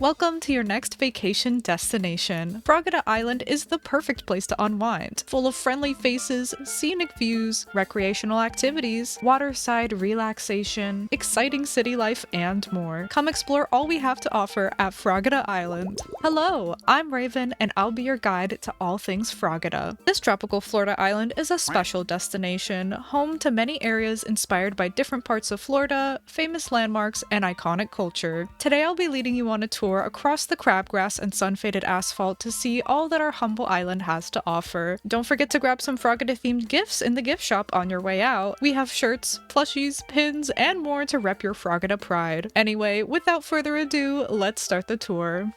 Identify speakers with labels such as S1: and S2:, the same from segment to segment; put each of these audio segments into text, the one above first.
S1: Welcome to your next vacation destination. Frogida Island is the perfect place to unwind, full of friendly faces, scenic views, recreational activities, waterside relaxation, exciting city life, and more. Come explore all we have to offer at Frogida Island. Hello, I'm Raven, and I'll be your guide to all things Frogida. This tropical Florida island is a special destination, home to many areas inspired by different parts of Florida, famous landmarks, and iconic culture. Today I'll be leading you on a tour across the crabgrass and sun-faded asphalt to see all that our humble island has to offer. Don't forget to grab some Frogida-themed gifts in the gift shop on your way out. We have shirts, plushies, pins, and more to rep your Frogida pride. Anyway, without further ado, let's start the tour.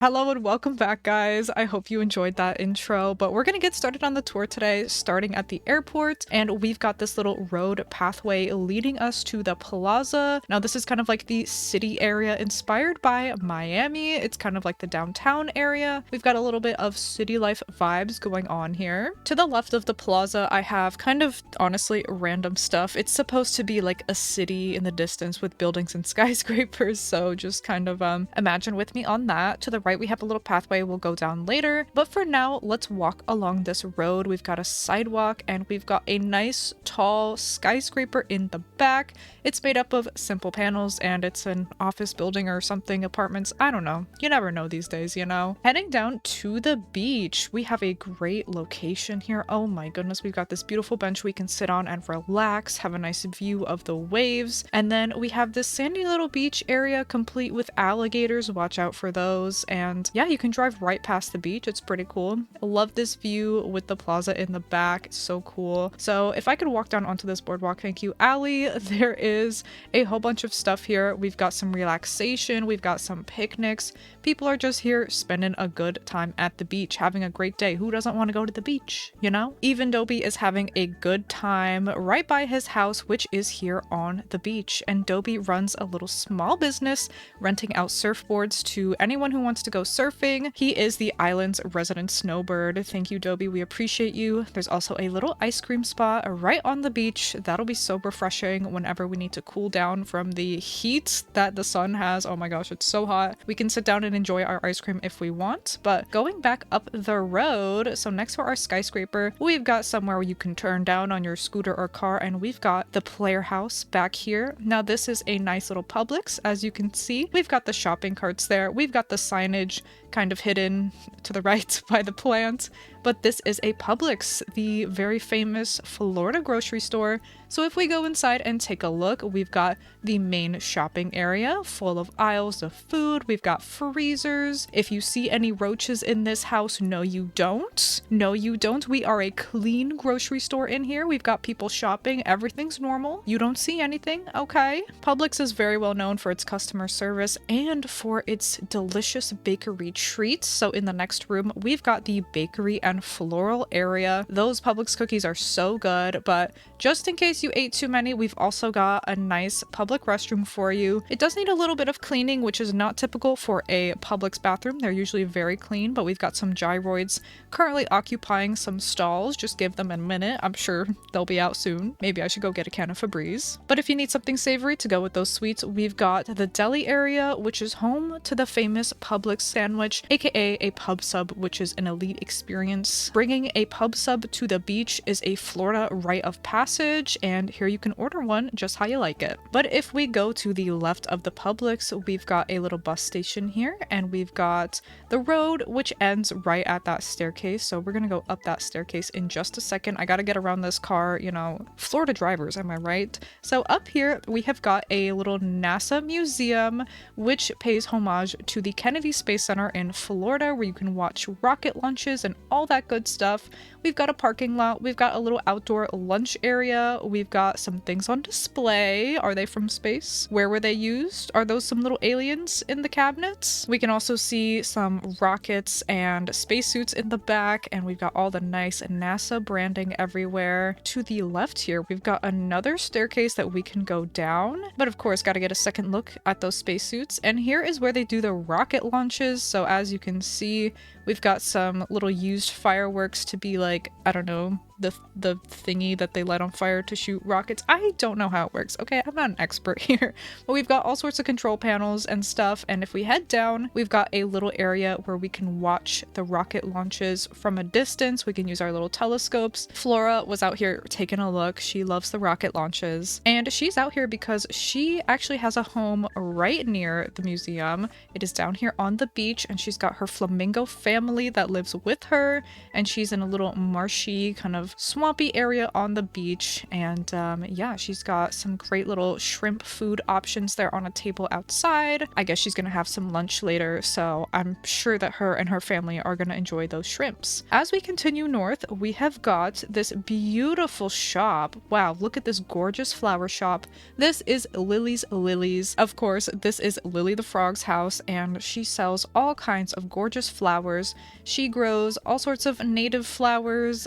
S1: Hello and welcome back, guys. I hope you enjoyed that intro, but we're gonna get started on the tour today, starting at the airport, and we've got this little road pathway leading us to the plaza. Now, this is kind of like the city area inspired by Miami. It's kind of like the downtown area. We've got a little bit of city life vibes going on here. To the left of the plaza, I have kind of, honestly, random stuff. It's supposed to be like a city in the distance with buildings and skyscrapers, so just kind of imagine with me on that. To the right, we have a little pathway we'll go down later, but for now, let's walk along this road. We've got a sidewalk and we've got a nice tall skyscraper in the back. It's made up of simple panels and it's an office building or something, apartments, I don't know. You never know these days, you know. Heading down to the beach, we have a great location here. Oh my goodness, we've got this beautiful bench we can sit on and relax, have a nice view of the waves, and then we have this sandy little beach area complete with alligators. Watch out for those. And yeah, you can drive right past the beach. It's pretty cool. I love this view with the plaza in the back. It's so cool. So if I could walk down onto this boardwalk, thank you, Allie. There is a whole bunch of stuff here. We've got some relaxation. We've got some picnics. People are just here spending a good time at the beach, having a great day. Who doesn't want to go to the beach, you know? Even Dobie is having a good time right by his house, which is here on the beach. And Dobie runs a little small business renting out surfboards to anyone who wants to go surfing. He is the island's resident snowbird. Thank you, Dobie. We appreciate you. There's also a little ice cream spot right on the beach. That'll be so refreshing whenever we need to cool down from the heat that the sun has. Oh my gosh, it's so hot. We can sit down and enjoy our ice cream if we want. But going back up the road, so next to our skyscraper, we've got somewhere where you can turn down on your scooter or car, and we've got the player house back here. Now this is a nice little Publix, as you can see. We've got the shopping carts there. We've got the signage kind of hidden to the right by the plant, but this is a Publix, the very famous Florida grocery store. So if we go inside and take a look, we've got the main shopping area full of aisles of food. We've got freezers. If you see any roaches in this house, no you don't. No you don't. We are a clean grocery store in here. We've got people shopping. Everything's normal. You don't see anything, okay? Publix is very well known for its customer service and for its delicious bakery treats. So in the next room, we've got the bakery and floral area. Those Publix cookies are so good, but just in case you ate too many, we've also got a nice public restroom for you. It does need a little bit of cleaning, which is not typical for a Publix bathroom. They're usually very clean, but we've got some gyroids currently occupying some stalls. Just give them a minute. I'm sure they'll be out soon. Maybe I should go get a can of Febreze. But if you need something savory to go with those sweets, we've got the deli area, which is home to the famous Publix sandwich, aka a pub sub, which is an elite experience. Bringing a pub sub to the beach is a Florida rite of passage, and here you can order one just how you like it. But if we go to the left of the Publix, we've got a little bus station here, and we've got the road, which ends right at that staircase. So we're gonna go up that staircase in just a second. I gotta get around this car, you know, Florida drivers, am I right? So up here, we have got a little NASA museum, which pays homage to the Kennedy Space Center in Florida, where you can watch rocket launches and all that good stuff. We've got a parking lot. We've got a little outdoor lunch area. We've got some things on display. Are they from space? Where were they used? Are those some little aliens in the cabinets? We can also see some rockets and spacesuits in the back, and we've got all the nice NASA branding everywhere. To the left here, we've got another staircase that we can go down, but of course, got to get a second look at those spacesuits. And here is where they do the rocket launches. So as you can see, we've got some little used fireworks to be like, I don't know, the thingy that they light on fire to shoot rockets. I don't know how it works. Okay, I'm not an expert here, but we've got all sorts of control panels and stuff. And if we head down, we've got a little area where we can watch the rocket launches from a distance. We can use our little telescopes. Flora was out here taking a look. She loves the rocket launches, and she's out here because she actually has a home right near the museum. It is down here on the beach, and she's got her flamingo family that lives with her, and she's in a little marshy kind of swampy area on the beach. And yeah, she's got some great little shrimp food options there on a table outside. I guess she's gonna have some lunch later, so I'm sure that her and her family are gonna enjoy those shrimps. As we continue north, we have got this beautiful shop. Wow, look at this gorgeous flower shop. This is Lily's Lilies. Of course, this is Lily the Frog's house, and she sells all kinds of gorgeous flowers. She grows all sorts of native flowers.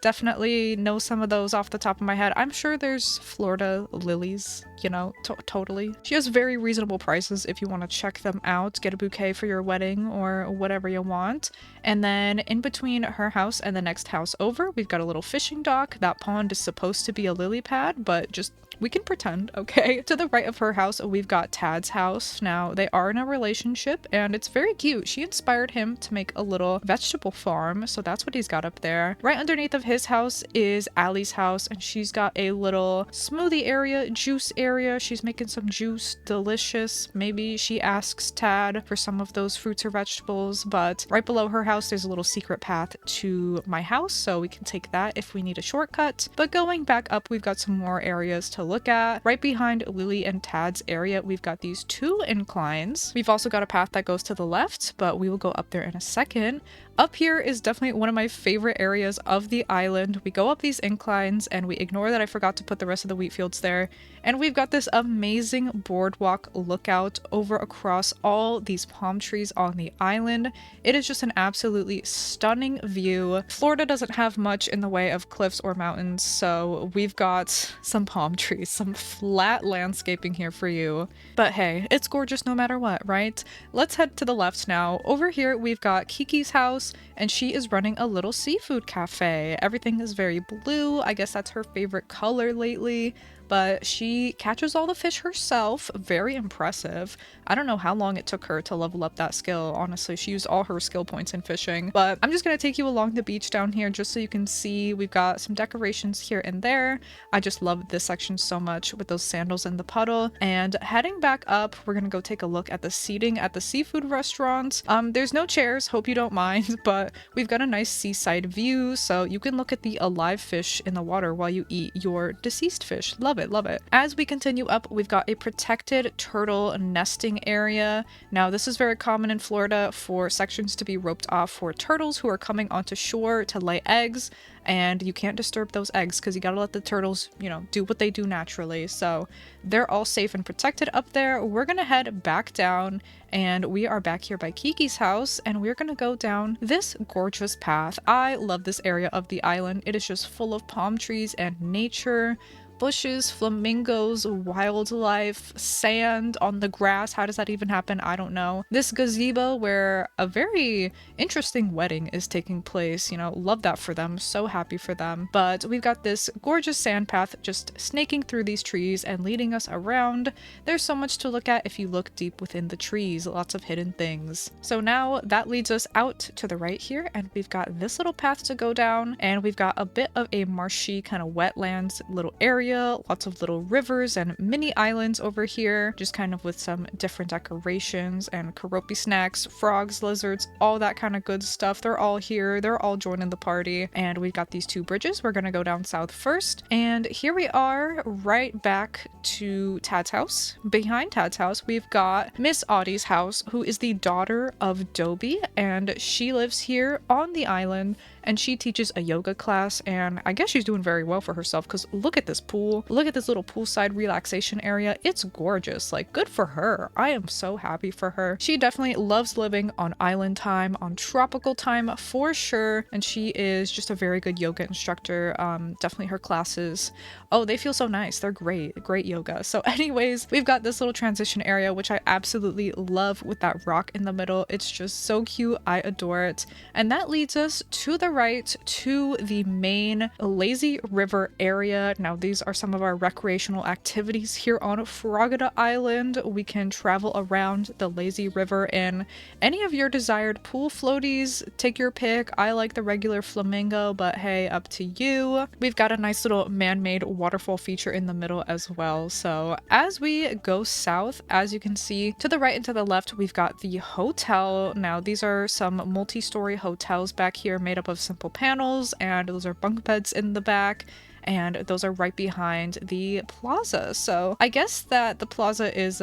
S1: Definitely know some of those off the top of my head. I'm sure there's Florida lilies, you know, totally. She has very reasonable prices if you want to check them out, get a bouquet for your wedding or whatever you want. And then in between her house and the next house over, we've got a little fishing dock. That pond is supposed to be a lily pad, but just we can pretend, okay? To the right of her house, we've got Tad's house. Now, they are in a relationship, and it's very cute. She inspired him to make a little vegetable farm, so that's what he's got up there. Right underneath of his house is Allie's house, and she's got a little smoothie area, juice area. She's making some juice, delicious. Maybe she asks Tad for some of those fruits or vegetables, but right below her house, there's a little secret path to my house, so we can take that if we need a shortcut. But going back up, we've got some more areas to look at. Right behind Lily and Tad's area, we've got these two inclines. We've also got a path that goes to the left, but we will go up there in a second. Up here is definitely one of my favorite areas of the island. We go up these inclines and we ignore that I forgot to put the rest of the wheat fields there. And we've got this amazing boardwalk lookout over across all these palm trees on the island. It is just an absolutely stunning view. Florida doesn't have much in the way of cliffs or mountains, so we've got some palm trees, some flat landscaping here for you. But hey, it's gorgeous no matter what, right? Let's head to the left now. Over here, we've got Kiki's house, and she is running a little seafood cafe. Everything is very blue. I guess that's her favorite color lately. But she catches all the fish herself. Very impressive. I don't know how long it took her to level up that skill. Honestly, she used all her skill points in fishing. But I'm just going to take you along the beach down here just so you can see. We've got some decorations here and there. I just love this section so much with those sandals in the puddle. And heading back up, we're going to go take a look at the seating at the seafood restaurant. There's no chairs, hope you don't mind, but we've got a nice seaside view, so you can look at the alive fish in the water while you eat your deceased fish. Love it, love it. As we continue up, we've got a protected turtle nesting area. Now, this is very common in Florida for sections to be roped off for turtles who are coming onto shore to lay eggs, and you can't disturb those eggs because you gotta let the turtles, you know, do what they do naturally. So they're all safe and protected up there. We're gonna head back down, and we are back here by Kiki's house, and we're gonna go down this gorgeous path. I love this area of the island. It is just full of palm trees and nature. Bushes, flamingos, wildlife, sand on the grass. How does that even happen? I don't know. This gazebo where a very interesting wedding is taking place. You know, love that for them. So happy for them. But we've got this gorgeous sand path just snaking through these trees and leading us around. There's so much to look at if you look deep within the trees. Lots of hidden things. So now that leads us out to the right here, and we've got this little path to go down, and we've got a bit of a marshy kind of wetlands little area. Lots of little rivers and mini islands over here, just kind of with some different decorations and karopi snacks, frogs, lizards, all that kind of good stuff. They're all here. They're all joining the party. And we've got these two bridges. We're gonna go down south first. And here we are right back to Tad's house. Behind Tad's house, we've got Miss Audie's house, who is the daughter of Dobie, and she lives here on the island, and she teaches a yoga class, and I guess she's doing very well for herself because look at this pool. Look at this little poolside relaxation area. It's gorgeous. Like, good for her. I am so happy for her. She definitely loves living on island time, on tropical time for sure, and she is just a very good yoga instructor. Definitely her classes, oh, they feel so nice. They're great yoga. So anyways, we've got this little transition area, which I absolutely love with that rock in the middle. It's just so cute. I adore it. And that leads us to the right to the main lazy river area. Now these are some of our recreational activities here on Frogida Island. We can travel around the lazy river in any of your desired pool floaties. Take your pick. I like the regular flamingo, but hey, up to you. We've got a nice little man-made waterfall feature in the middle as well. So as we go south, as you can see to the right and to the left, we've got the hotel. Now these are some multi-story hotels back here made up of simple panels, and those are bunk beds in the back, and those are right behind the plaza. So I guess that the plaza is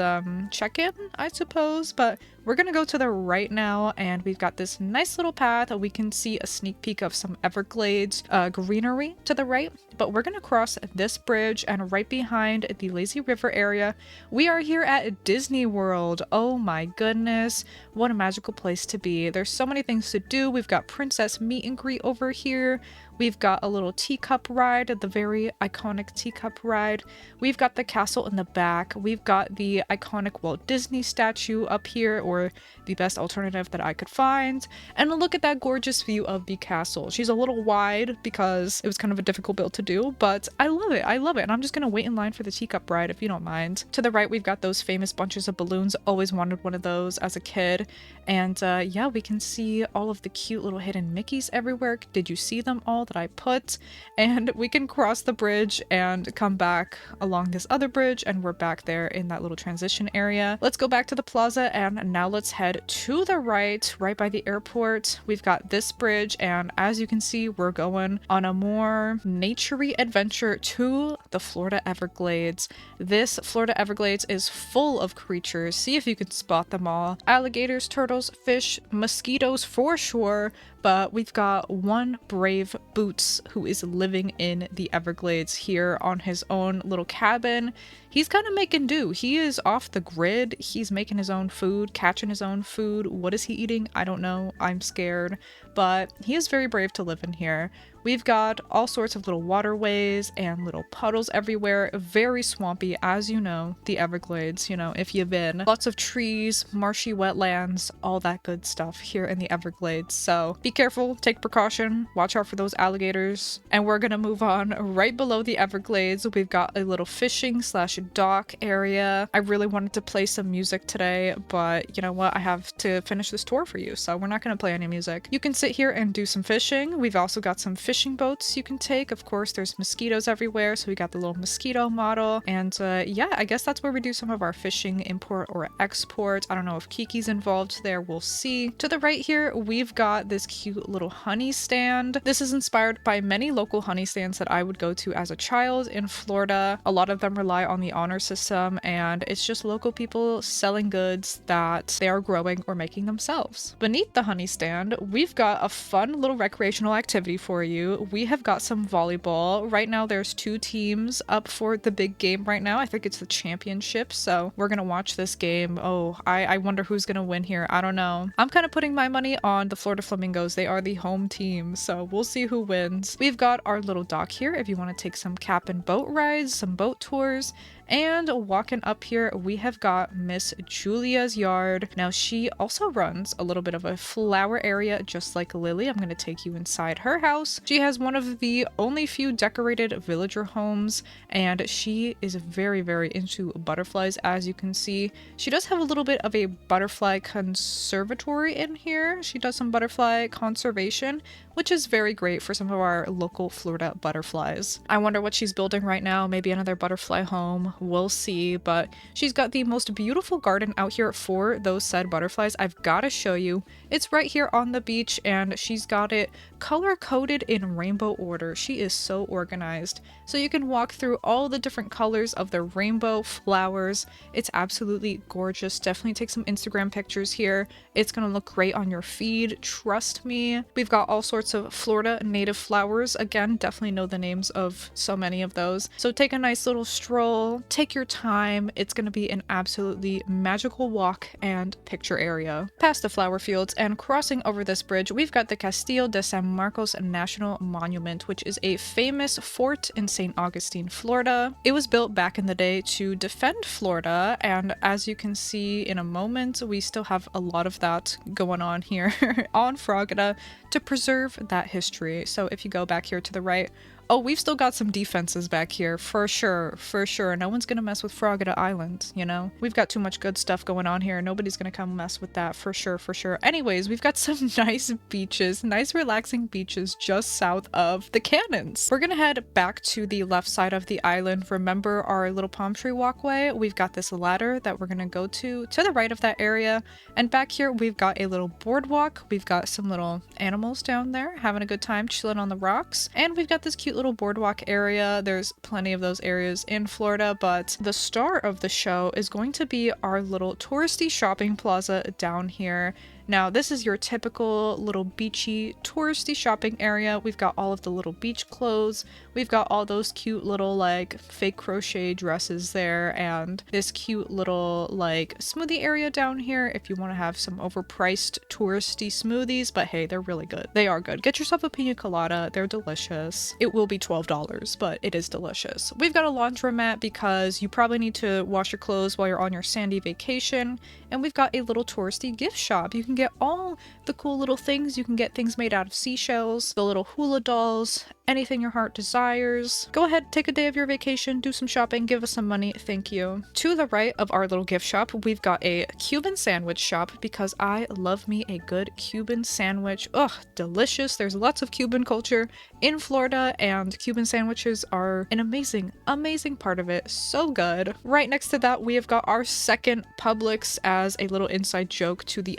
S1: check-in, I suppose, but we're gonna go to the right now, and we've got this nice little path. We can see a sneak peek of some Everglades greenery to the right, but we're gonna cross this bridge, and right behind the lazy river area, we are here at Disney World. Oh my goodness, what a magical place to be. There's so many things to do. We've got princess meet and greet over here. We've got a little teacup ride, the very iconic teacup ride. We've got the castle in the back. We've got the iconic Walt Disney statue up here, or the best alternative that I could find. And look at that gorgeous view of the castle. She's a little wide because it was kind of a difficult build to do, but I love it. I love it. And I'm just gonna wait in line for the teacup ride if you don't mind. To the right, we've got those famous bunches of balloons. Always wanted one of those as a kid. And yeah, we can see all of the cute little hidden Mickeys everywhere. Did you see them all that I put? And we can cross the bridge and come back along this other bridge, and we're back there in that little transition area. Let's go back to the plaza, and now let's head to the right by the airport. We've got this bridge, and as you can see, we're going on a more naturey adventure to the Florida Everglades. This Florida Everglades is full of creatures. See if you can spot them all. Alligators, turtles, fish, mosquitoes for sure, but we've got one brave Boots who is living in the Everglades here on his own little cabin. He's kind of making do. He is off the grid. He's making his own food, catching his own food. What is he eating? I don't know. I'm scared. But he is very brave to live in here. We've got all sorts of little waterways and little puddles everywhere. Very swampy, as you know, the Everglades, you know, if you've been. Lots of trees, marshy wetlands, all that good stuff here in the Everglades. So be careful, take precaution, watch out for those alligators. And we're gonna move on right below the Everglades. We've got a little fishing slash dock area. I really wanted to play some music today, but you know what? I have to finish this tour for you, so we're not gonna play any music. You can sit here and do some fishing. We've also got some fishing boats you can take. Of course, there's mosquitoes everywhere, so we got the little mosquito model. And yeah, I guess that's where we do some of our fishing import or export. I don't know if Kiki's involved there, we'll see. To the right here, we've got this cute little honey stand. This is inspired by many local honey stands that I would go to as a child in Florida. A lot of them rely on the honor system, and it's just local people selling goods that they are growing or making themselves. Beneath the honey stand, we've got a fun little recreational activity for you. We have got some volleyball. Right now there's 2 teams up for the big game right now. I think it's the championship, so we're gonna watch this game. Oh, I wonder who's gonna win here. I don't know. I'm kind of putting my money on the Florida Flamingos. They are the home team, so we'll see who wins. We've got our little dock here if you want to take some cap and boat rides, some boat tours. And walking up here, we have got Miss Julia's yard. Now, she also runs a little bit of a flower area, just like Lily. I'm going to take you inside her house. She has one of the only few decorated villager homes, and she is very, very into butterflies, as you can see. She does have a little bit of a butterfly conservatory in here. She does some butterfly conservation, which is very great for some of our local Florida butterflies. I wonder what she's building right now. Maybe another butterfly home. We'll see, but she's got the most beautiful garden out here for those said butterflies. I've got to show you. It's right here on the beach, and she's got it color-coded in rainbow order. She is so organized. So you can walk through all the different colors of the rainbow flowers. It's absolutely gorgeous. Definitely take some Instagram pictures here. It's gonna look great on your feed, trust me. We've got all sorts of Florida native flowers. Again, definitely know the names of so many of those. So take a nice little stroll, take your time. It's going to be an absolutely magical walk and picture area. Past the flower fields and crossing over this bridge, we've got the Castillo de San Marcos National Monument, which is a famous fort in St. Augustine, Florida. It was built back in the day to defend Florida, and as you can see in a moment, we still have a lot of that going on here on Frogida to preserve that history. So if you go back here to the right, oh, we've still got some defenses back here, for sure, for sure. No one's gonna mess with Frogida Island, you know? We've got too much good stuff going on here. Nobody's gonna come mess with that, for sure, for sure. Anyways, we've got some nice beaches, nice relaxing beaches just south of the cannons. We're gonna head back to the left side of the island. Remember our little palm tree walkway? We've got this ladder that we're gonna go to the right of that area. And back here, we've got a little boardwalk. We've got some little animals down there having a good time chilling on the rocks. And we've got this cute little boardwalk area. There's plenty of those areas in Florida, but the star of the show is going to be our little touristy shopping plaza down here. Now, this is your typical little beachy touristy shopping area. We've got all of the little beach clothes. We've got all those cute little like fake crochet dresses there, and this cute little like smoothie area down here if you want to have some overpriced touristy smoothies, but hey, they're really good. They are good. Get yourself a pina colada. They're delicious. It will be $12, but it is delicious. We've got a laundromat because you probably need to wash your clothes while you're on your sandy vacation. And we've got a little touristy gift shop. You can get all the cool little things. You can get things made out of seashells, the little hula dolls, anything your heart desires. Go ahead, take a day of your vacation, do some shopping, give us some money, thank you. To the right of our little gift shop, we've got a Cuban sandwich shop because I love me a good Cuban sandwich. Ugh, delicious. There's lots of Cuban culture in Florida, and Cuban sandwiches are an amazing, amazing part of it. So good. Right next to that, we have got our second Publix as a little inside joke to the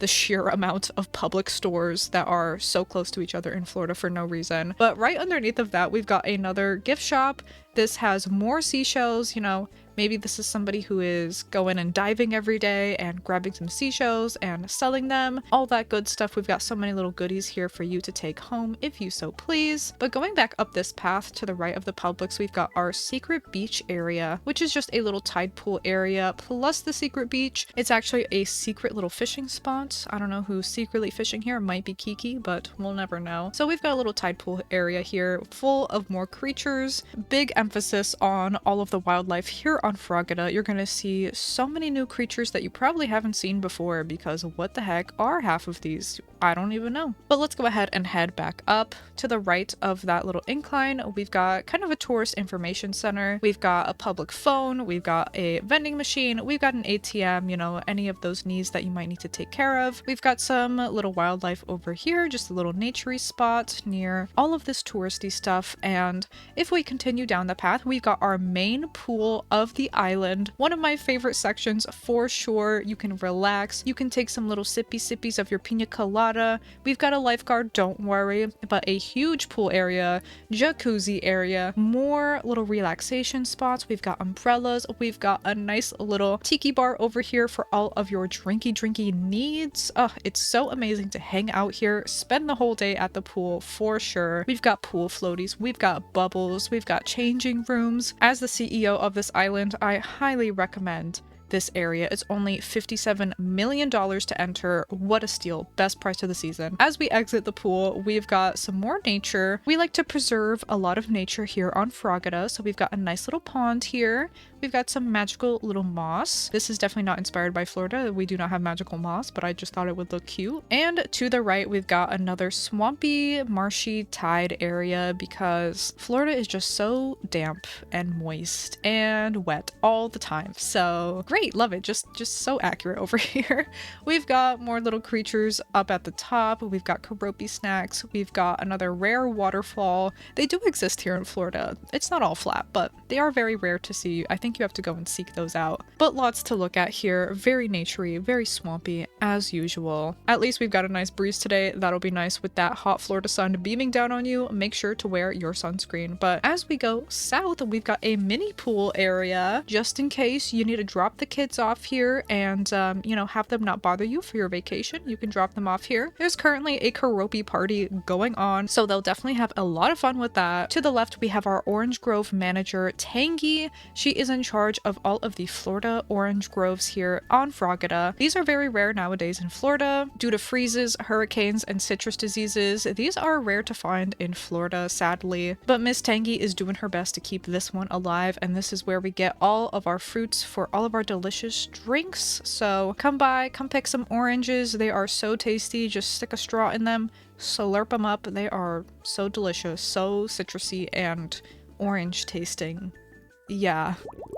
S1: sheer amount of public stores that are so close to each other in Florida for no reason. But right underneath of that, we've got another gift shop. This has more seashells, you know, maybe this is somebody who is going and diving every day and grabbing some seashells and selling them, all that good stuff. We've got so many little goodies here for you to take home if you so please. But going back up this path to the right of the Publix, we've got our secret beach area, which is just a little tide pool area plus the secret beach. It's actually a secret little fishing spot. I don't know who's secretly fishing here. It might be Kiki, but we'll never know. So we've got a little tide pool area here full of more creatures. Big emphasis on all of the wildlife here on Frogida. You're gonna see so many new creatures that you probably haven't seen before, because what the heck are half of these? I don't even know. But let's go ahead and head back up to the right of that little incline. We've got kind of a tourist information center. We've got a public phone. We've got a vending machine. We've got an ATM, you know, any of those needs that you might need to take care of. We've got some little wildlife over here, just a little naturey spot near all of this touristy stuff. And if we continue down the path, we've got our main pool of the island. One of my favorite sections for sure. You can relax. You can take some little sippies of your pina colada. We've got a lifeguard, don't worry, but a huge pool area, jacuzzi area, more little relaxation spots. We've got umbrellas. We've got a nice little tiki bar over here for all of your drinky needs. Oh, it's so amazing to hang out here, spend the whole day at the pool for sure. We've got pool floaties. We've got bubbles. We've got changing rooms. As the CEO of this island, I highly recommend this area. It's only $57 million to enter. What a steal. Best price of the season. As we exit the pool, we've got some more nature. We like to preserve a lot of nature here on Frogida, so we've got a nice little pond here. We've got some magical little moss. This is definitely not inspired by Florida. We do not have magical moss, but I just thought it would look cute. And to the right, we've got another swampy, marshy tide area because Florida is just so damp and moist and wet all the time. So great, love it. Just so accurate over here. We've got more little creatures up at the top. We've got karopi snacks. We've got another rare waterfall. They do exist here in Florida. It's not all flat, but they are very rare to see. I think you have to go and seek those out. But lots to look at here. Very naturey, very swampy as usual. At least we've got a nice breeze today. That'll be nice with that hot Florida sun beaming down on you. Make sure to wear your sunscreen. But as we go south, we've got a mini pool area just in case you need to drop the kids off here and, you know, have them not bother you for your vacation, you can drop them off here. There's currently a karaoke party going on, so they'll definitely have a lot of fun with that. To the left, we have our Orange Grove manager, Tangy. She is in charge of all of the Florida orange groves here on Frogida. These are very rare nowadays in Florida. Due to freezes, hurricanes, and citrus diseases, these are rare to find in Florida, sadly. But Miss Tangy is doing her best to keep this one alive, and this is where we get all of our fruits for all of our delicious drinks. So come by, come pick some oranges. They are so tasty. Just stick a straw in them, slurp them up. They are so delicious, so citrusy and orange tasting. Yeah.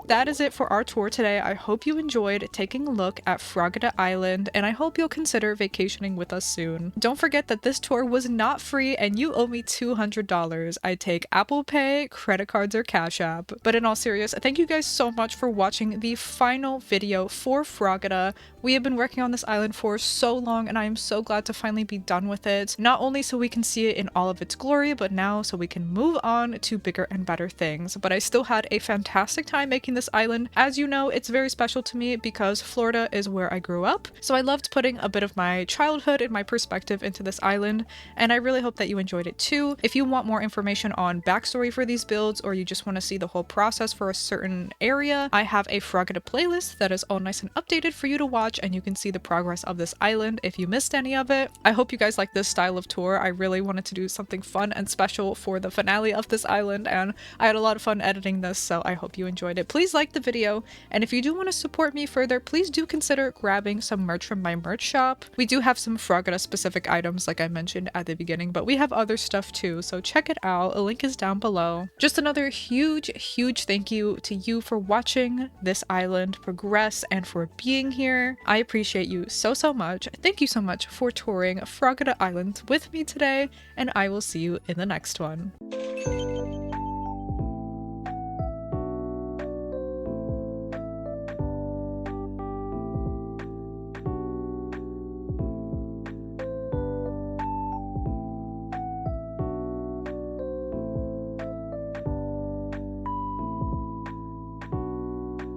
S1: That is it for our tour today. I hope you enjoyed taking a look at Frogida Island, and I hope you'll consider vacationing with us soon. Don't forget that this tour was not free and you owe me $200. I take Apple Pay, credit cards, or Cash App. But in all seriousness, thank you guys so much for watching the final video for Frogida. We have been working on this island for so long, and I am so glad to finally be done with it. Not only so we can see it in all of its glory, but now so we can move on to bigger and better things. But I still had a fantastic time making this island. As you know, it's very special to me because Florida is where I grew up, so I loved putting a bit of my childhood and my perspective into this island, and I really hope that you enjoyed it too. If you want more information on backstory for these builds, or you just want to see the whole process for a certain area, I have a Frogida playlist that is all nice and updated for you to watch, and you can see the progress of this island if you missed any of it. I hope you guys like this style of tour. I really wanted to do something fun and special for the finale of this island, and I had a lot of fun editing this, so I hope you enjoyed it. Please like the video, and if you do want to support me further, please do consider grabbing some merch from my merch shop. We do have some Frogida specific items like I mentioned at the beginning, but we have other stuff too, so check it out. A link is down below. Just another huge thank you to you for watching this island progress and for being here. I appreciate you so much. Thank you so much for touring Frogida Island with me today, and I will see you in the next one.